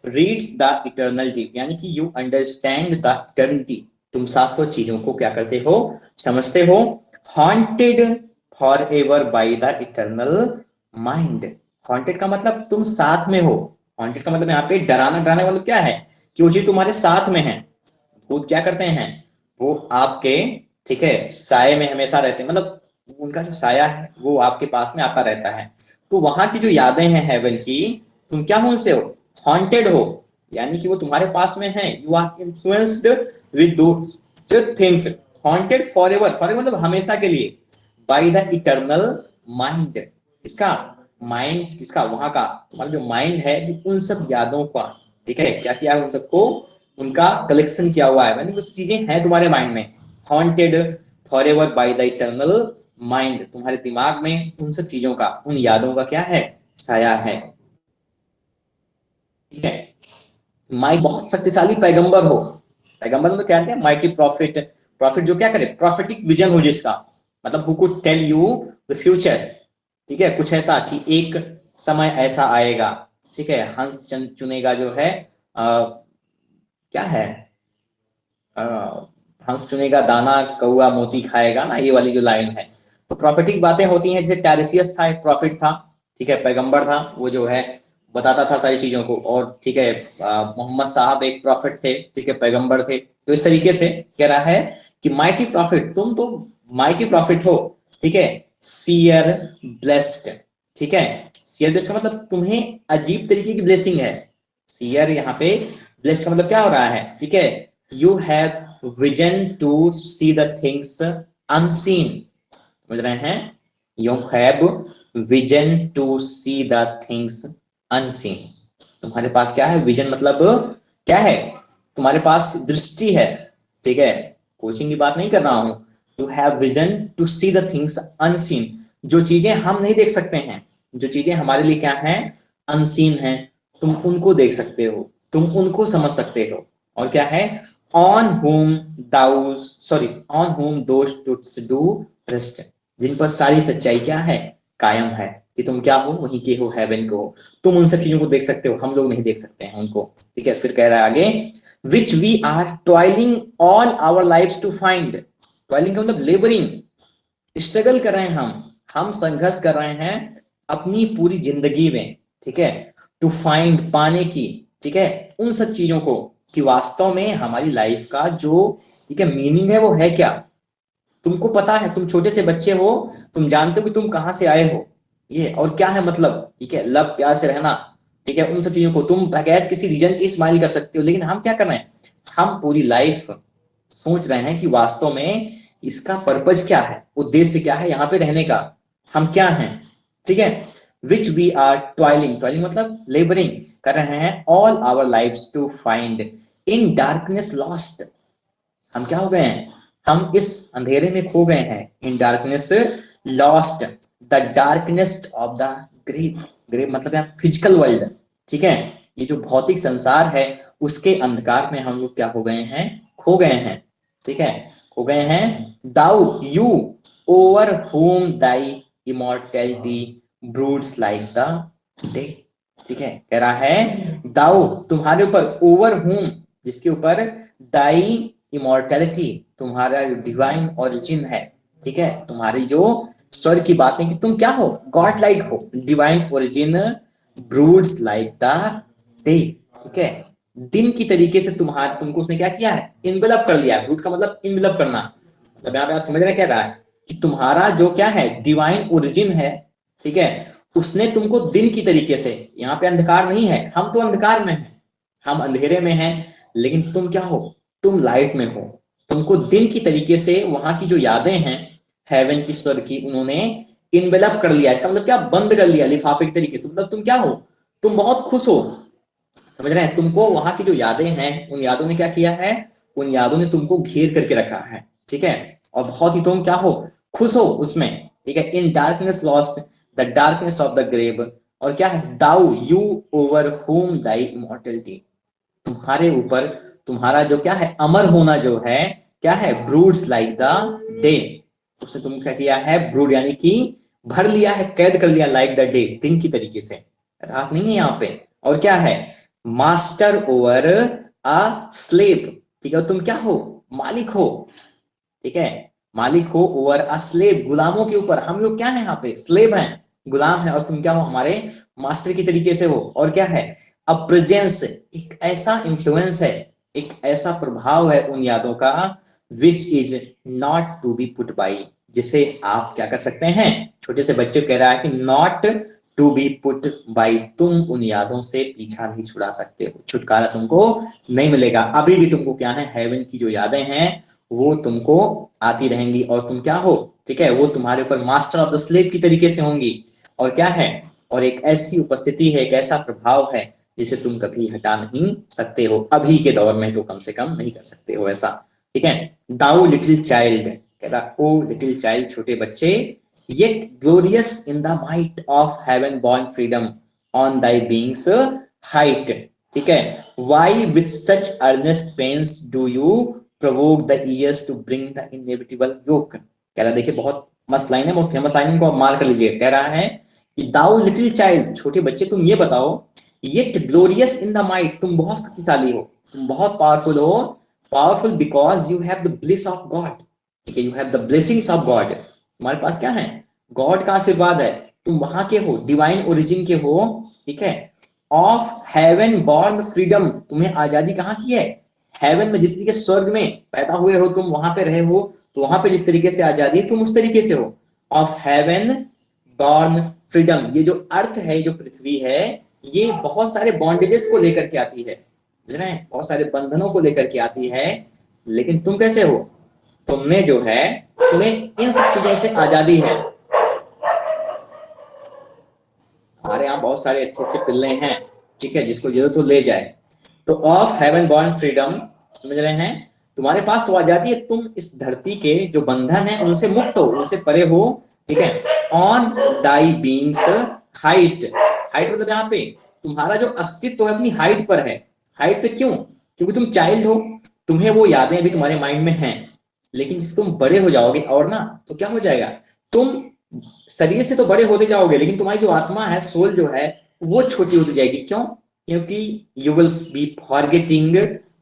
reads the eternal deep, यानी कि यू अंडरस्टैंड द इटर्निटी, तुम शाश्वत चीजों को क्या करते हो, समझते हो। Haunted for ever by the eternal mind. Haunted का मतलब तुम साथ में हो। हॉन्टेड का मतलब यहाँ पे डराना, डराने मतलब क्या है कि वो चीज तुम्हारे साथ में है। भूत क्या करते हैं, वो आपके, ठीक है, साय में हमेशा रहते हैं, मतलब उनका जो साया है वो आपके पास में आता रहता है। तो वहां की जो यादें हैं हेवन की, तुम क्या हो उनसे, हो हॉन्टेड हो, यानी कि वो तुम्हारे पास में है। यू आर इन्फ्लुएंस्ड विद दो things, haunted for ever, for मतलब हमेशा के लिए, बाय द इटर्नल माइंड। इसका माइंड, किसका, वहां का तुम्हारा जो माइंड है, उन सब यादों का, ठीक है, क्या किया है उन सबको, उनका कलेक्शन किया हुआ है, यानी कुछ चीजें हैं तुम्हारे माइंड में। Haunted for ever by the eternal mind, तुम्हारे दिमाग में उन सब चीजों का, उन यादों का क्या है, छाया है, ठीक है। माइक बहुत शक्तिशाली पैगंबर हो, पैगंबर में क्या है, माइटी प्रॉफिट, प्रॉफिट जो क्या करे, प्रॉफिटिक विजन हो जिसका, मतलब who could tell you the future, ठीक है, कुछ ऐसा कि एक समय ऐसा आएगा, ठीक है, हंस चुनेगा जो है, क्या है, हंस चुनेगा दाना, कौआ मोती खाएगा ना, ये वाली जो लाइन है। तो प्रॉफिटिक बातें होती हैं, जैसे टैरिसियस था, एक प्रॉफिट था, ठीक है, पैगंबर था, वो जो है बताता था सारी चीजों को। और ठीक है, मोहम्मद साहब एक प्रॉफिट थे, ठीक है, पैगंबर थे। तो इस तरीके से कह रहा है कि माइटी प्रॉफिट, तुम तो माइटी प्रॉफिट हो, ठीक है, सीयर ब्लेस्ड, ठीक है। सीयर ब्लेस्ड का मतलब तुम्हें अजीब तरीके की ब्लेसिंग है। सीयर यहाँ पे ब्लेस्ड का मतलब क्या हो रहा है, ठीक है, you have vision to see the things unseen, समझ रहे हैं, you have vision to see the things unseen. तुम्हारे पास क्या है, विजन मतलब क्या है, तुम्हारे पास दृष्टि है, ठीक है, कोचिंग की बात नहीं कर रहा हूं। You have vision to see the things unseen, जो चीजें हम नहीं देख सकते हैं, जो चीजें हमारे लिए क्या है, अनसीन है, तुम उनको देख सकते हो, तुम उनको समझ सकते हो। और क्या है, on whom thou, sorry, on whom those truths do rest, जिन पर सारी सच्चाई क्या है, कायम है, कि तुम क्या हो, वहीं के हो, हेवन को हो, तुम उन सब चीजों को देख सकते हो, हम लोग नहीं देख सकते हैं उनको, ठीक है। फिर कह रहा है आगे, which we are toiling all our life to find. Toiling का मतलब लेबरिंग, स्ट्रगल कर रहे हैं हम संघर्ष कर रहे हैं अपनी पूरी जिंदगी में, ठीक है, टू फाइंड, पाने की, ठीक है, उन सब चीजों को, कि वास्तव में हमारी लाइफ का जो, ठीक है, मीनिंग है वो है क्या। तुमको पता है, तुम छोटे से बच्चे हो, तुम जानते हो कि तुम कहां से आए हो, ये और क्या है मतलब, ठीक है, लव प्यार से रहना, ठीक है, उन सब चीजों को तुम बगैर किसी रीजन के स्माइल कर सकते हो। लेकिन हम क्या कर रहे हैं, हम पूरी लाइफ सोच रहे हैं कि वास्तव में इसका पर्पज क्या है, उद्देश्य क्या है यहाँ पे रहने का, हम क्या हैं, ठीक है। Which we are toiling, toiling मतलब लेबरिंग कर रहे हैं, all our life to find in darkness lost, हम क्या हो गए हैं, हम इस अंधेरे में खो गए हैं, in darkness lost, the darkness of the grave, grave मतलब यहाँ फिजिकल वर्ल्ड, ठीक है, ये जो भौतिक संसार है उसके अंधकार में हम लोग क्या हो गए हैं, खो गए हैं, ठीक है, खो गए हैं। Thou you over whom thy immortality broods like the day, ठीक है, कह रहा है दाउ तुम्हारे ऊपर, ओवर होम जिसके ऊपर, दाई इमॉर्टैलिटी तुम्हारा डिवाइन ओरिजिन है, ठीक है, तुम्हारी जो स्वर की बातें कि तुम क्या हो, गॉड लाइक हो, divine origin breeds like the day, ठीक है, दिन की तरीके से तुम्हारे, तुमको उसने क्या किया है, इन्वेलप कर लिया है। ब्रूड का मतलब इन्वेलप करना, मतलब यहाँ पे आप समझ रहे हैं क्या रहा है कि तुम्हारा जो क्या है डिवाइन ओरिजिन है, ठीक है, उसने तुमको दिन की तरीके से, यहाँ पे अंधकार नहीं है, हम तो अंधकार में हैं, हम अंधेरे में हैं, लेकिन तुम क्या हो, तुम लाइट में हो, तुमको दिन की तरीके से वहां की जो यादें हैं हेवन की, स्वर्ग की, उन्होंने इन्वेलप कर लिया। इसका मतलब क्या, बंद कर लिया लिफाफे के तरीके से, मतलब तुम क्या हो, तुम बहुत खुश हो, समझ रहे हैं, तुमको वहां की जो यादें हैं उन यादों ने क्या किया है, उन यादों ने तुमको घेर करके रखा है, ठीक है, और बहुत ही तुम क्या हो, खुश हो उसमें, ठीक है। In darkness lost the darkness of the grave, और क्या है, thou you over whom thy immortality, तुम्हारे ऊपर तुम्हारा जो क्या है अमर होना जो है, क्या है, ब्रूड्स लाइक द डे, उसने तुम क्या किया है, ब्रूड यानी कि भर लिया है, कैद कर लिया, लाइक द डे दिन की तरीके से, रात नहीं है यहाँ पे। और क्या है, मास्टर ओवर अ स्लेव, ठीक है, तुम क्या हो, मालिक हो, ठीक है, मालिक हो ओवर अ स्लेव, गुलामों के ऊपर, हम लोग क्या है यहाँ पे, स्लेव हैं, गुलाम है, और तुम क्या हो, हमारे मास्टर की तरीके से हो। और क्या है, अ प्रेजेंस, एक ऐसा इंफ्लुएंस है, एक ऐसा प्रभाव है उन यादों का, which is not to be put by, जिसे आप क्या कर सकते हैं, छोटे से बच्चे कह रहा है कि not to be put by, तुम उन यादों से पीछा नहीं छुड़ा सकते हो, छुटकारा तुमको नहीं मिलेगा, अभी भी तुमको क्या है, हेवन की जो यादें हैं वो तुमको आती रहेंगी, और तुम क्या हो, ठीक है, वो तुम्हारे ऊपर मास्टर ऑफ द स्लेव की तरीके से होंगी। और क्या है, और एक ऐसी उपस्थिति है, एक ऐसा प्रभाव है जिसे तुम कभी हटा नहीं सकते हो, अभी के दौर में तो कम से कम नहीं कर सकते हो ऐसा, ठीक है। दाउ लिटिल चाइल्ड, कह रहा ओ लिटिल चाइल्ड, छोटे बच्चे, yet glorious in the might of heaven born freedom on thy being's height, ठीक है, why with such earnest pains do you provoke the ears to bring the inevitable yoke, कह रहा देखिए बहुत मस्त लाइन है, बहुत फेमस लाइन, को मार कर लीजिए, कह रहा है कि दाउ लिटिल चाइल्ड, छोटे बच्चे तुम ये बताओ, yet glorious in the might, तुम बहुत शक्तिशाली हो, तुम बहुत पावरफुल हो, powerful because you have the bliss of God, ठीक है, you have the blessings of God, तुम्हारे पास क्या है, गॉड का आशीर्वाद है, तुम वहां के हो, डिवाइन ओरिजिन के हो, ठीक है, ऑफ हेवन बॉर्न फ्रीडम, तुम्हें आजादी कहाँ की है, हेवन में, जिस तरीके स्वर्ग में पैदा हुए हो तुम, वहां पे रहे हो, तो वहां पे जिस तरीके से आजादी तुम उस तरीके से हो, ऑफ हेवन बॉर्न फ्रीडम, ये जो अर्थ है, जो पृथ्वी है, ये बहुत सारे बॉन्डेजेस को लेकर के आती है, समझ रहे हैं, बहुत सारे बंधनों को लेकर के आती है, लेकिन तुम कैसे हो, तुमने जो है, तुम्हें इन सब चीजों से आजादी है। हमारे यहाँ बहुत सारे अच्छे अच्छे पिल्ले हैं, ठीक है, जिसको जरूरत हो ले जाए, तो ऑफ हेवन बॉर्न फ्रीडम, समझ रहे हैं, तुम्हारे पास तो आजादी है, तुम इस धरती के जो बंधन है उनसे मुक्त हो, उनसे परे हो, ठीक है, on Dai beings height, height मतलब यहाँ पे तुम्हारा जो अस्तित्व है अपनी हाइट पर है, हाइट पे क्यों, क्योंकि तुम चाइल्ड हो, तुम्हें वो यादें अभी तुम्हारे माइंड में हैं, लेकिन जिस तुम बड़े हो जाओगे और ना, तो क्या हो जाएगा, तुम शरीर से तो बड़े होते जाओगे, लेकिन तुम्हारी जो आत्मा है, सोल जो है, वो छोटी होती जाएगी, क्यों, क्योंकि you will be forgetting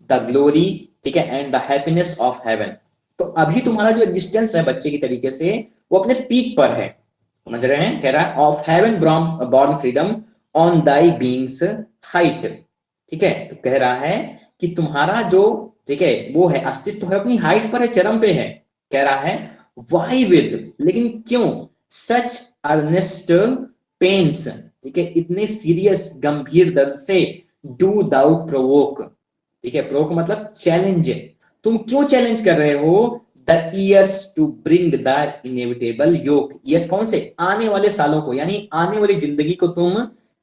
the glory, ठीक है, and the happiness of haven, तो अभी तुम्हारा जो एग्जिस्टेंस है बच्चे की तरीके से, वो अपने पीक पर है, समझ रहे हैं, कह रहा है of heaven born freedom on Dai beings height, ठीक है, तो कह रहा है कि तुम्हारा जो, ठीक है, वो है अस्तित्व है अपनी हाइट पर है, चरम पे है, कह रहा है वाई विद, लेकिन क्यों, सच अर्नेस्ट पेन्स, ठीक है, इतने सीरियस गंभीर दर्द से, डू दाउ प्रोवोक, ठीक है, प्रोवोक मतलब चैलेंज, तुम क्यों चैलेंज कर रहे हो, the years to bring the inevitable yoke, yes कौन से, आने वाले सालों को, यानी आने वाली जिंदगी को तुम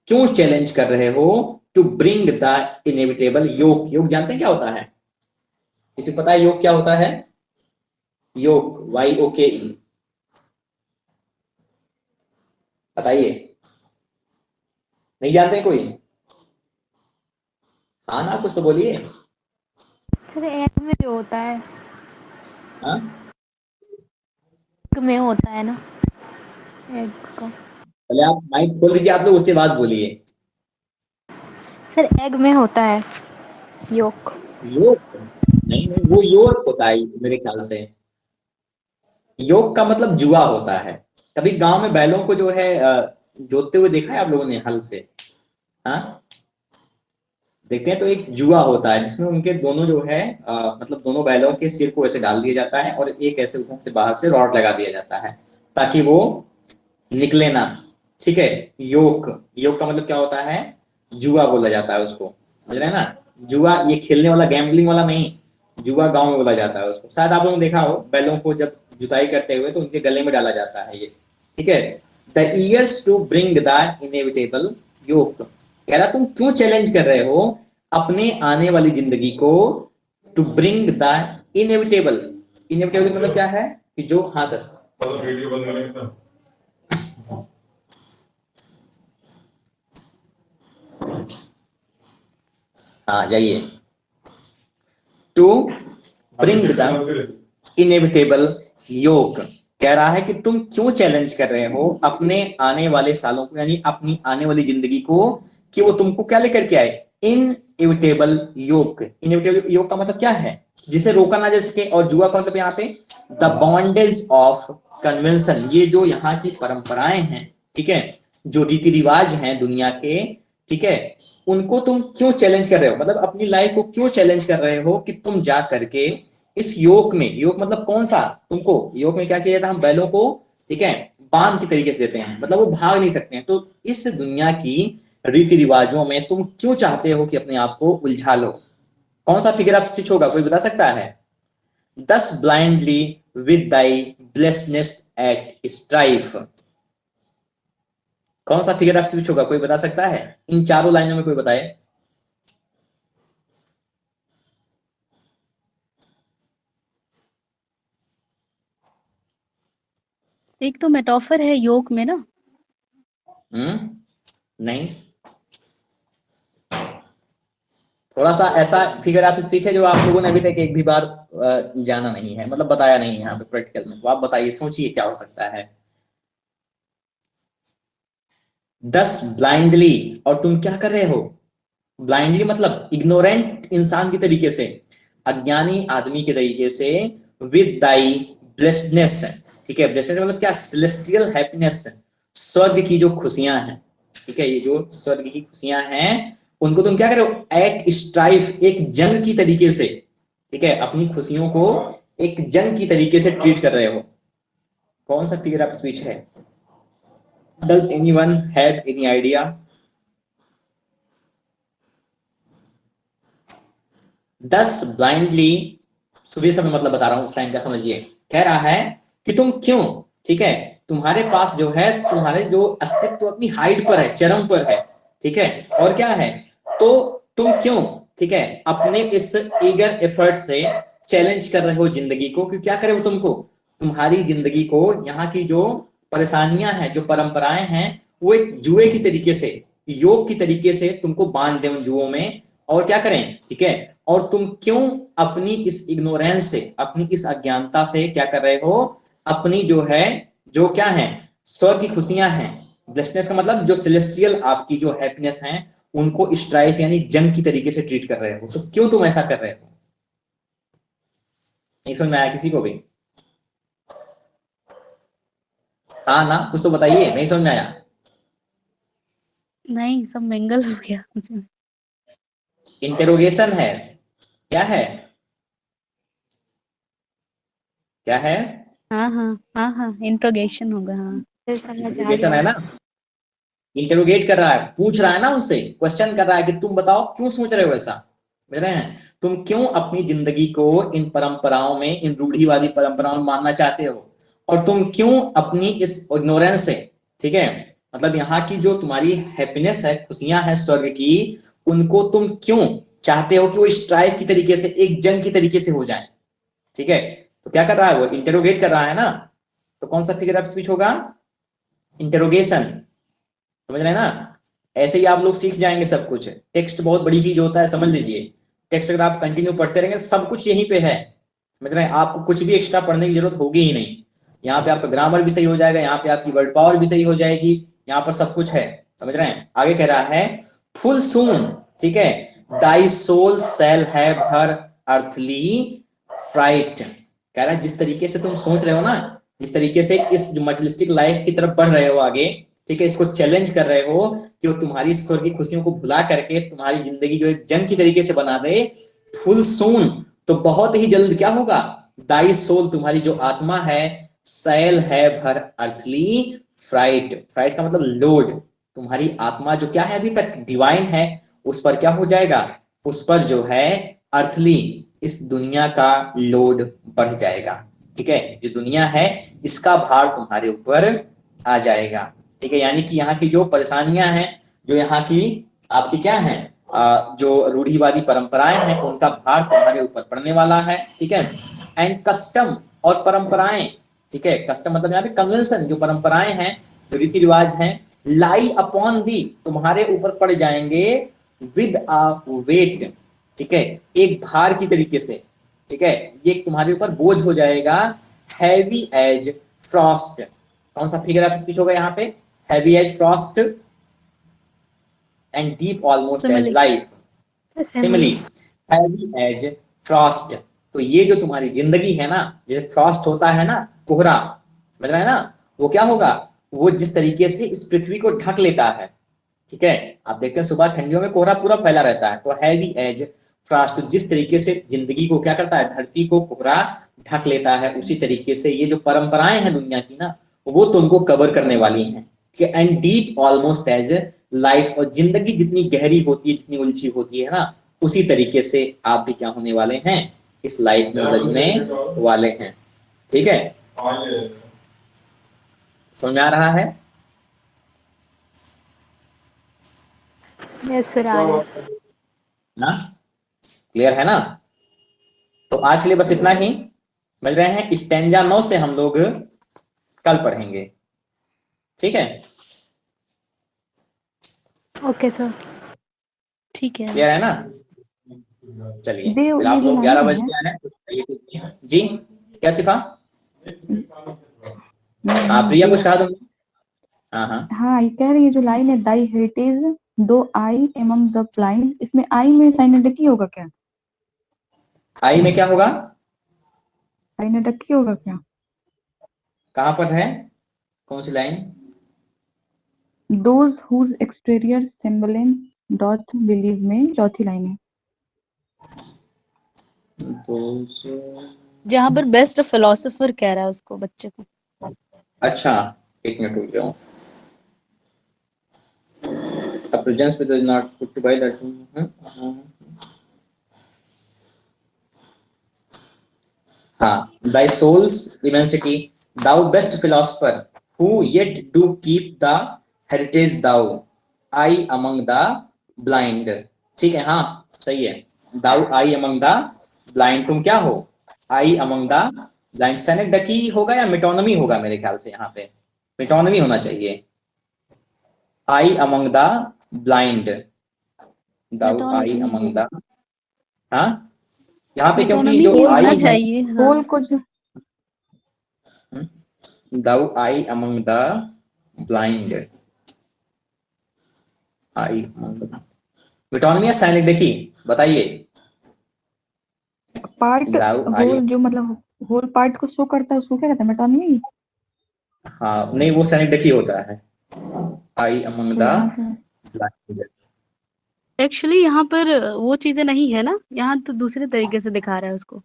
क्यों चैलेंज कर रहे हो, टू ब्रिंग द इनेविटेबल योक, योग जानते हैं क्या होता है, किसी पता है योग क्या होता है, योग, YOKE, बताइए, नहीं जानते कोई? हाँ ना, कुछ तो बोलिए। सर एग में जो होता है, हाँ, एग में होता है ना, एग का। पहले आप माइक खोल दीजिए आप लोग, उसके बाद बोलिए। सर एग में होता है योक। योग? नहीं नहीं, वो योग होता है मेरे ख्याल से। योग का मतलब जुआ होता है। कभी गांव में बैलों को जो है जोतते हुए देखा है आप लोगों ने हल से? हाँ, देखते हैं तो एक जुआ होता है जिसमें उनके दोनों जो है मतलब दोनों बैलों के सिर को ऐसे डाल दिया जाता है और एक ऐसे ऊपर से बाहर से रॉड लगा दिया जाता है ताकि वो निकले ना। ठीक है। योग, योग का मतलब क्या होता है? जुआ बोला जाता है उसको, समझ रहे हैं ना? जुआ ये खेलने वाला, गैम्बलिंग वाला नहीं। जुआ गांव में बोला जाता है उसको। शायद आप लोगों ने देखा हो बैलों को जब जुताई करते हुए तो उनके गले में डाला जाता है ये। ठीक है। The years to bring the inevitable yoke, कह रहा तुम क्यों चैलेंज कर रहे हो अपने आने वाली जिंदगी को? To bring the inevitable, inevitable मतलब क्या है कि जो, हाँ सर, वीडियो बंद करेंगे। हाँ जाइए। To bring the inevitable yoke, कह रहा है कि तुम क्यों चैलेंज कर रहे हो अपने आने वाले सालों को, यानी अपनी आने वाली जिंदगी को, कि वो तुमको क्या लेकर के आए? इनएविटेबल योग। इनएविटेबल योग का मतलब क्या है? जिसे रोका ना जा सके। और जुआ का मतलब यहाँ पे द बॉन्डेज ऑफ कन्वेंशन, ये जो यहाँ की परंपराएं हैं, ठीक है, जो रीति रिवाज हैं दुनिया के, ठीक है, उनको तुम क्यों चैलेंज कर रहे हो? मतलब अपनी लाइफ को क्यों चैलेंज कर रहे हो कि तुम जा करके इस योग में, योग मतलब कौन सा? तुमको योग में क्या किया जाता है? हम बैलों को, ठीक है, बांध के तरीके से देते हैं, मतलब वो भाग नहीं सकते हैं। तो इस दुनिया की रीति रिवाजों में तुम क्यों चाहते हो कि अपने आप को उलझा लो? कौन सा फिगर ऑफ स्पीच होगा, कोई बता सकता है? Thus blindly with thy blessedness at strife, कौन सा फिगर ऑफ स्पीच होगा, कोई बता सकता है? इन चारों लाइनों में कोई बताए। एक तो मेटाफर है योक में ना। नहीं, थोड़ा सा ऐसा फिगर ऑफ स्पीच है जो आप लोगों ने अभी तक एक भी बार जाना नहीं है, मतलब बताया नहीं है यहाँ पे प्रैक्टिकल में। तो आप बताइए, सोचिए क्या हो सकता है। दस ब्लाइंडली, और तुम क्या कर रहे हो? ब्लाइंडली मतलब इग्नोरेंट इंसान की तरीके से, अज्ञानी आदमी के तरीके से, विद दाई ब्लेस्डनेस, ठीक है, ब्लेस्डनेस मतलब क्या? सेलेस्टियल हैप्पीनेस, स्वर्ग की जो खुशियां हैं, ठीक है, ये जो स्वर्ग की खुशियां हैं, उनको तुम क्या कर रहे हो? एट स्ट्राइफ, एक जंग की तरीके से, ठीक है, अपनी खुशियों को एक जंग की तरीके से ट्रीट कर रहे हो। कौन सा फिगर ऑफ स्पीच है? Does anyone have any idea? दस ब्लाइंडली, सुबह से मैं मतलब बता रहा हूं उस लाइन का, समझिए। कह रहा है कि तुम क्यों, ठीक है, तुम्हारे पास जो है, तुम्हारे जो अस्तित्व अपनी हाइट पर है, चरम पर है, ठीक है, और क्या है, तो तुम क्यों, ठीक है, अपने इस ईगर एफर्ट से चैलेंज कर रहे हो जिंदगी को, कि क्या करे वो तुमको, तुम्हारी जिंदगी को, यहाँ की जो परेशानियां हैं, जो परंपराएं हैं, वो एक जुए की तरीके से, योग की तरीके से तुमको बांध दे उन जुओं में, और क्या करें, ठीक है, और तुम क्यों अपनी इस इग्नोरेंस से, अपनी इस अज्ञानता से क्या कर रहे हो? अपनी जो है, जो क्या है, स्वर्ग की खुशियां हैं, ब्लेसनेस का मतलब जो सेलेस्टियल आपकी जो हैप्पीनेस है, उनको स्ट्राइफ यानी जंग की तरीके से ट्रीट कर रहे हो। तो क्यों तुम ऐसा कर रहे हो? नहीं समझ में आया किसी को भी? हाँ ना, कुछ तो बताइए, नहीं समझ में आया? नहीं, सब मिंगल हो गया मुझे। इंटेरोगेशन है। क्या है? क्या है? हाँ हाँ हाँ हाँ, इंट्रोगेशन होगा। हाँ फिर समझ आ इंटेरोगेशन है गया। ना? इंटेरोगेट कर रहा है, पूछ रहा है ना उनसे, क्वेश्चन कर रहा है कि तुम बताओ क्यों सोच रहे हो ऐसा, समझ रहे हैं? तुम क्यों अपनी जिंदगी को इन परंपराओं में, इन रूढ़िवादी परंपराओं में मानना चाहते हो? और तुम क्यों अपनी इस इग्नोरेंस से, ठीक है, मतलब यहाँ की जो तुम्हारी हैप्पीनेस है, खुशियां हैं स्वर्ग की, उनको तुम क्यों चाहते हो कि वो स्ट्राइव की तरीके से, एक जंग की तरीके से हो जाए? ठीक है, तो क्या कर रहा है वो? इंटेरोगेट कर रहा है ना? तो कौन सा फिगर ऑफ स्पीच होगा? इंटरोगेशन, समझ रहे हैं ना। ऐसे ही आप लोग सीख जाएंगे सब कुछ। टेक्स्ट बहुत बड़ी चीज होता है, समझ लीजिए। टेक्स्ट अगर आप कंटिन्यू पढ़ते रहेंगे सब कुछ यहीं पे है, समझ रहे हैं। आपको कुछ भी एक्स्ट्रा पढ़ने की जरूरत होगी ही नहीं। यहाँ पे आपका ग्रामर भी सही हो जाएगा, यहाँ पे आपकी वर्ड पावर भी सही हो जाएगी, यहाँ पर सब कुछ है, समझ रहे हैं। आगे कह रहा है फुल सून, ठीक है, thy soul shall have her earthly freight. कह रहा है जिस तरीके से तुम सोच रहे हो ना, जिस तरीके से इस मटेरियलिस्टिक लाइफ की तरफ बढ़ रहे हो आगे, ठीक है, इसको चैलेंज कर रहे हो कि वो तुम्हारी स्वर्ग की खुशियों को भुला करके तुम्हारी जिंदगी जो एक जंग की तरीके से बना दे, फुल सून, तो बहुत ही जल्द क्या होगा, दाई सोल, तुम्हारी जो आत्मा है, सैल है भर अर्थली फ्राइट, फ्राइट का मतलब लोड, तुम्हारी आत्मा जो क्या है अभी तक डिवाइन है, उस पर क्या हो जाएगा, उस पर जो है अर्थली, इस दुनिया का लोड बढ़ जाएगा, ठीक है। जो दुनिया है इसका भार तुम्हारे ऊपर आ जाएगा, ठीक है। यानी कि यहाँ की जो परेशानियां हैं, जो यहाँ की आपकी क्या है, जो रूढ़िवादी परंपराएं हैं, उनका भार तुम्हारे ऊपर पड़ने वाला है, ठीक है। एंड कस्टम और परंपराएं, ठीक है, कस्टम मतलब यहाँ पे कन्वेंशन, जो परंपराएं हैं, जो रीति रिवाज हैं, लाई अपॉन दी, तुम्हारे ऊपर पड़ जाएंगे, विद अ वेट, ठीक है, एक भार की तरीके से, ठीक है, ये तुम्हारे ऊपर बोझ हो जाएगा, हैवी एज फ्रॉस्ट। कौन सा फिगर ऑफ स्पीच होगा यहाँ पे, heavy as frost and deep almost as Simile. Life, simile, Simile. Heavy as frost. तो ये जो तुम्हारी जिंदगी है ना, जैसे फ्रॉस्ट होता है ना, कोहरा, समझ रहे हैं ना, वो क्या होगा, वो जिस तरीके से इस पृथ्वी को ढक लेता है, ठीक है। आप देखते हैं सुबह ठंडियों में कोहरा पूरा फैला रहता है, तो हैवी एज फ्रॉस्ट, तो जिस तरीके से जिंदगी को क्या करता है, धरती को कोहरा ढक लेता है, उसी तरीके से ये जो परंपराएं हैं दुनिया की ना, वो तुमको कवर करने वाली हैं। And deep almost as life, और जिंदगी जितनी गहरी होती है, जितनी उलझी होती है ना, उसी तरीके से आप भी क्या होने वाले हैं, इस लाइफ में उलझने वाले हैं, ठीक है। समझ में आ रहा है Yes, sir. आ रहा है। ना, क्लियर है ना। तो आज के लिए बस इतना ही, मिल रहे हैं। स्टैंजा 9 से हम लोग कल पढ़ेंगे, ठीक है। ओके सर, ठीक है। क्लियर है ना। चलिए देव, फिर ये आप जो लोग लाइन 11 बज है, गया है जी, क्या सिखा, हाँ प्रिया कुछ कहा तुमने, हाँ हाँ। हाँ, ये कह रही है जो लाइन है, दाई हेरिटेज दो आई एमंग द ब्लाइंड, इसमें आई में साइनेडकी होगा क्या? आई में क्या होगा, साइनेडकी होगा क्या? कहाँ पर है, कौन सी line, those whose exterior semblance doth belie में चौथी लाइन है, जहाँ पर बेस्ट फिलोसोफर कह रहा है उसको, बच्चे को। अच्छा एक मिनट रुक जाओ, a presence which is not put to by that, हाँ, thy soul's immensity, thou best philosopher, who yet do keep the heritage thou, I among the blind, ठीक है, हाँ सही है, thou I among the blind, तुम क्या हो, I among the blind, सेनेडकी होगा या मेटोनमी होगा मेरे ख्याल से, यहाँ पे मेटोनमी होना चाहिए, I among the blind, thou I among the, हाँ यहाँ पे क्योंकि मेटोनमी जो ही आई होना है, चाहिए, होल को जो thou I among the blind, I among the, metonymy या साइनिक देखी, बताइए, पार्ट, thou I, होल जो मतलब होल पार्ट को शो करता है उसको क्या कहते हैं, मेटोनमी? हाँ नहीं वो साइनिक देखी होता है, I among तो the यहाँ पे blind, एक्चुअली यहाँ पर वो चीजें नहीं है ना, यहाँ तो दूसरे तरीके से दिखा रहा है उसको।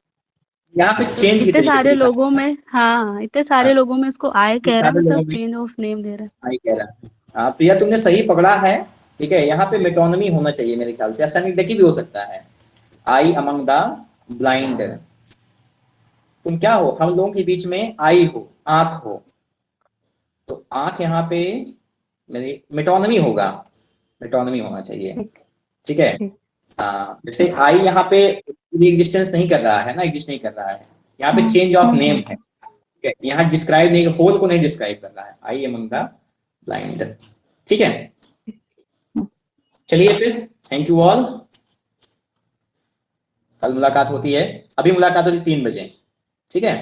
यहाँ पे तो चेंज की इतने तरीके से सारे दिखा लोगों में, हाँ इतने है, सारे लोगों में उसको आय ये कह रहा है, सारे लोगों मतलब में चेंज ऑफ नेम दे रहा है। आई कह रहा है, हाँ प्रिया तुमने सही पकड़ा है, ठीक है, यहाँ पे मेटोनमी होना चाहिए मेरे ख्याल से, या साइनिक देखी भी हो सकता है, I among the blind, तुम क्या हो, हम लोगों के बीच में आई हो, आंख हो, तो आंख यहाँ पे मेरी मेटोनमी होगा, मेटोनमी होना चाहिए, ठीक ठीक है। ठीक। जैसे आई यहाँ पे एग्जिस्टेंस नहीं कर रहा है ना, एग्जिस्ट नहीं कर रहा है, यहाँ पे चेंज ऑफ नेम है, ठीक है, यहाँ डिस्क्राइब नहीं, होल को नहीं डिस्क्राइब कर रहा है, आई अमंग द ब्लाइंड। ठीक है, चलिए फिर, थैंक यू ऑल। कल मुलाकात होती है, अभी मुलाकात होती 3 बजे। ठीक है।